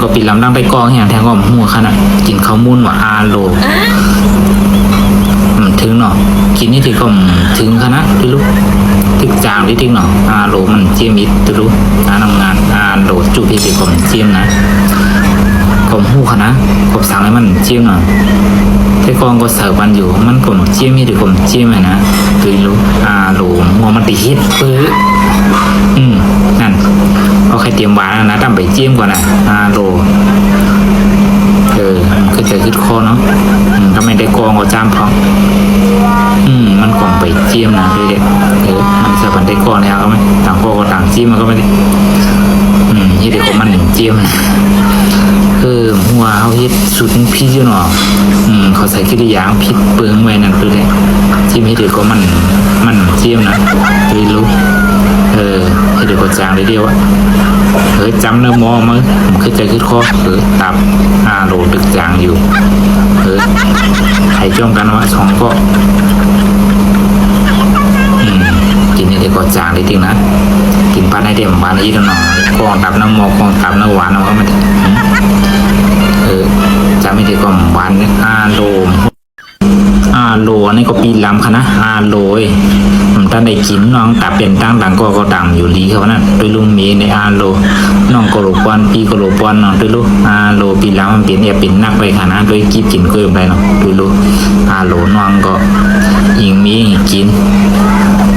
ก็ปิดลำดังไปกองอย่างแทงก็หัวขนาดกินข้าวมุนว่าอาโลถึงเนาะกินนี่ที่ก็ถึงขนาดที่ลูกถึกจางที่ถึงเนาะอาโลมันเจียมอิดที่ลูกทำงานอาโลจุที่ที่ก็เจียมนะก็หูขนาดก็สั่งให้มันเจียมเนาะแต่กองก็เสิร์ฟมันอยู่มันก็เจียมนี่ที่ก็เจียมนะที่ลูกอาโลหัวมันติดฮิตปื้อนั่นเอาใครเตรียมหวานนะตั้มไปเจียมก่อนนะอาโลคือจะคิดคอเนาะก็ไม่ได้กองก็จ้ามพอมันกองไปเจียมนะเด็กมันจะบันได้กองแล้วก็ไม่ต่างกองก็ต่างเจียมมันก็ไม่ได้ยี่เด็กของมันหนึ่งเจียมนะหัวเขาเฮ็ดสุดพิษอยู่เนาะเขาใส่กิริยาพิษเปลืองไว้นั่นคือเลยที่ไม่เด็กก็มันเจียมนะไม่รู้ให้เด็กก็จางเลยเดียวอะจำเนื้อมอมั้งคือใจคือคอตับโหลดึกจางอยู่ใครจ้องกันว่าช่องก็กินนี่เด็กก็จางเลยจริงนะกินปลาในเดี่ยวปลาในยี่ตัวหน่อยกองตับน้ำมอกองตับน้ำหวานเอาไว้มันจะไม่ได้ก็หวานเนี่ยโลนี่ก็ปีลำค่ะนะโลท่านได้กินน้องตับเป็นตั้งดังก็ดังอยู่ลีเขานั่นโดยลุงมีในโลน้องก็โลปอนปีก็โลปอนน้องโดยลูกโลปีลำมันเปลี่ยนเป็นนักไปค่ะนะโดยกินกินเกินไปเนาะโดยลูกโลน้องก็ยิงมีกิน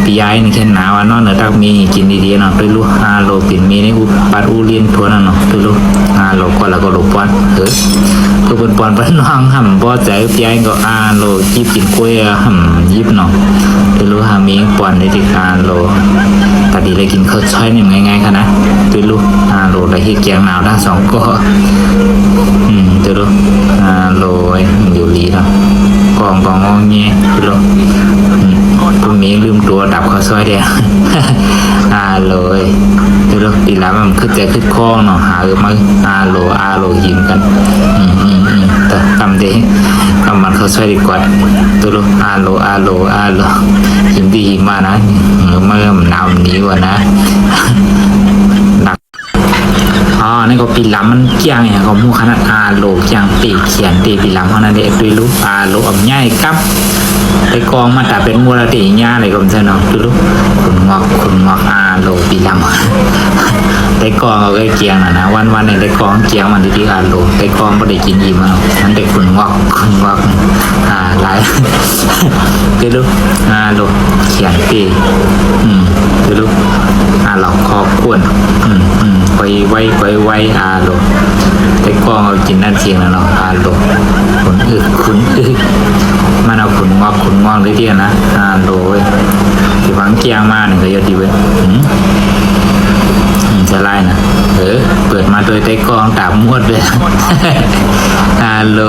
ปีย้ายในแค่หนาวน้องเหนือตักมีกินดีๆเนาะโดยลูกโลเป็นมีในปัดอูเลียนทัวนั่นเนาะโดยลูกโลก็แล้วก็โลปอนก็เป็นปอนเป็นน้องห่ำบ่ใจปีย้ายก็โลจีบกินกล้วยห่ำยิบเนาะโดยลูกมีปอนในที่โลตาดีเลยกินข้าวช้อยนี่ง่ายๆค่ะนะโดยลูกโลได้ที่แกงหนาวทั้งสองก็โดยลูกโลอยู่ลีเนาะกองงอเงี้ยโลพวกนี้ลืมตัวดับข้าวซอยเดียวเลยโดยลูกตีแล้วมันขึ้นใจขึ้นคอเนาะหามาโลยิงกันแต่ทำได้ทำมันข้าวซอยดีกว่าตัวลูกโลยิงดียิงมานะเมื่อมันหนาวนี้กว่านะนี่ก็ปีลำมันเกี่ยงเนี่ยเขามูขนาดโลเกี่ยงปีเขียนปีลำเขานั่นเด็กด้วยลูกโลอ่ำง่ายกับไปกองมาแต่เป็นมูลติญ่าอะไรก็ไม่ใช่เนาะด้วยลูกคุณงอกโลปีลำไปกองเอาไว้เกี่ยงนะวันในได้กองเกี่ยงมันที่โลไปกองไม่ได้กินอิ่มเอานั่นเด็กคุณงอกหลายด้วยลูกโลเขียนปีด้วยลูกหลอกคอขวนไปไว้โลแต่กองเอากินนั่นเสียงแล้วเนาะโลขุนมันเอาขุนงอกได้เดียวนะโลเว้ยที่ฟังเกียงมาหนึ่งก็เยอะดีเว้ยจะไล่นะเปิดมาโดยแต่กองตามมวดเลยโล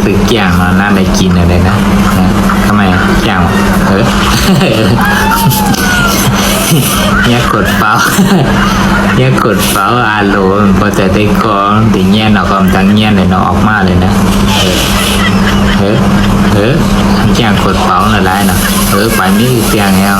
ตึกเกียงมาน่าได้กินอะไรนะทำไมเกียงเนี่ยกดเป้าโลพอจะได้กองตีเงี้ยเนาะก็ตั้งเงี้ยเลยเนาะออกมาเลยนะแจ้งกดเป้าอะไรเนาะไปนี่เตียงแล้ว